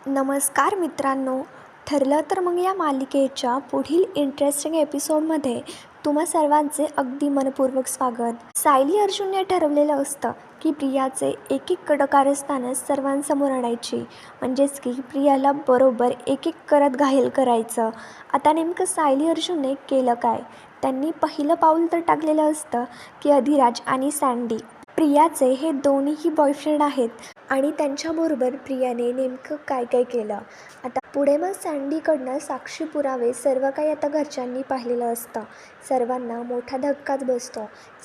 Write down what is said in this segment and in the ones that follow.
नमस्कार मित्रांनो. ठरलं तर मग या मालिकेच्या पुढील इंटरेस्टिंग एपिसोडमध्ये तुम्हा सर्वांचे अगदी मनपूर्वक स्वागत. सायली अर्जुनने ठरवलेलं असतं की प्रियाचे एक एक कारस्थानच सर्वांसमोर आणायची, म्हणजेच की प्रियाला बरोबर एक एक करत घायल करायचं. आता नेमकं सायली अर्जुनने केलं काय? त्यांनी पहिलं पाऊल तर टाकलेलं असतं की अधिराज आणि सँडी प्रियाचे हे दोन्हीही बॉयफ्रेंड आहेत आणि त्यांच्याबरोबर प्रियाने नेमकं काय काय केलं. आता पुढे मग सँडीकडनं साक्षी पुरावे सर्व काही आता घरच्यांनी पाहिलेलं असतं. सर्वांना मोठा धक्काच बसतो.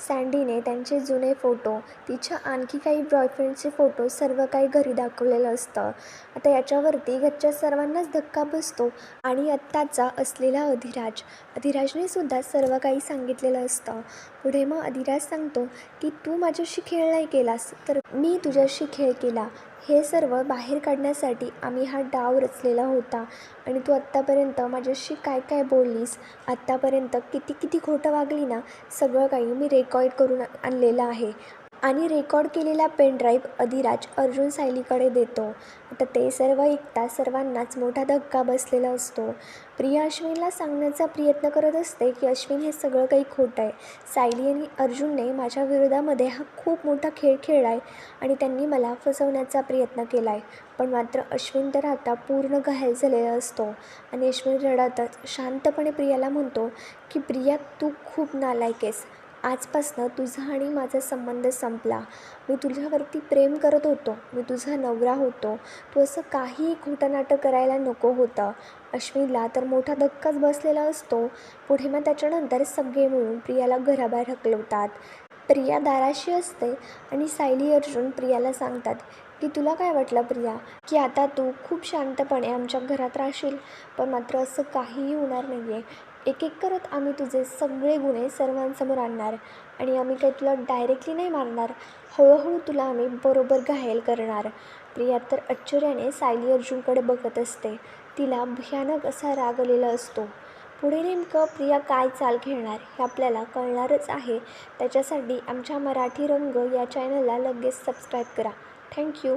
सँडीने त्यांचे जुने फोटो, तिच्या आणखी काही बॉयफ्रेंडचे फोटो सर्व काही घरी दाखवलेलं असतं. आता याच्यावरती घरच्या सर्वांनाच धक्का बसतो आणि आत्ताचा असलेला अधिराजने सुद्धा सर्व काही सांगितलेलं असतं. पुढे मग अधिराज सांगतो की तू माझ्याशी खेळ नाही केलास तर मी तुझ्याशी खेळ केला. हे सर्व बाहेर काढण्यासाठी आम्ही हा डाव रचलेला होता आणि तू आत्तापर्यंत माझ्याशी काय काय बोललीस, आत्तापर्यंत किती किती खोटं वागली ना, सगळं काही मी रेकॉर्ड करून आणलेलं आहे. आणि रेकॉर्ड केलेला पेनड्राईव्ह अधिराज अर्जुन सायलीकडे देतो. आता ते सर्व ऐकता सर्वांनाच मोठा धक्का बसलेला असतो. प्रिया अश्विनला सांगण्याचा प्रयत्न करत असते की अश्विन हे सगळं काही खोटं आहे. सायली आणि अर्जुनने माझ्या विरोधामध्ये हा खूप मोठा खेळ खेळला आहे आणि त्यांनी मला फसवण्याचा प्रयत्न केला आहे. पण मात्र अश्विन तर आता पूर्ण घायल झालेला असतो आणि अश्विन रडतच शांतपणे प्रियाला म्हणतो की प्रिया, तू खूप नालायक आहेस. आजपासनं तुझा आणि माझा संबंध संपला. मी तुझ्यावरती प्रेम करत होतो, मी तुझा नवरा होतो. तू असं काहीही खोटं नाटक करायला नको होतं. अश्विनला तर मोठा धक्काच बसलेला असतो. पुढे मग त्याच्यानंतर सगळे मिळून प्रियाला घराबाहेर हकलवतात. प्रिया दाराशी असते आणि सायली अर्जुन प्रियाला सांगतात की तुला काय वाटलं प्रिया, की आता तू खूप शांतपणे आमच्या घरात राहशील, पण मात्र असं काहीही होणार नाही आहे. एक एक करत आम्ही तुझे सगळे गुन्हे सर्वांसमोर आणणार आणि आम्ही काही तुला डायरेक्टली नाही मारणार, हळूहळू तुला आम्ही बरोबर घायल करणार. प्रिया तर आश्चर्याने सायली अर्जुनकडे बघत असते. तिला भयानक असा राग आलेला असतो. पुढे नेमकं प्रिया काय चाल खेळणार हे आपल्याला कळणारच आहे. त्याच्यासाठी आमच्या मराठी रंग या चॅनलला लगेच सबस्क्राईब करा. थँक्यू.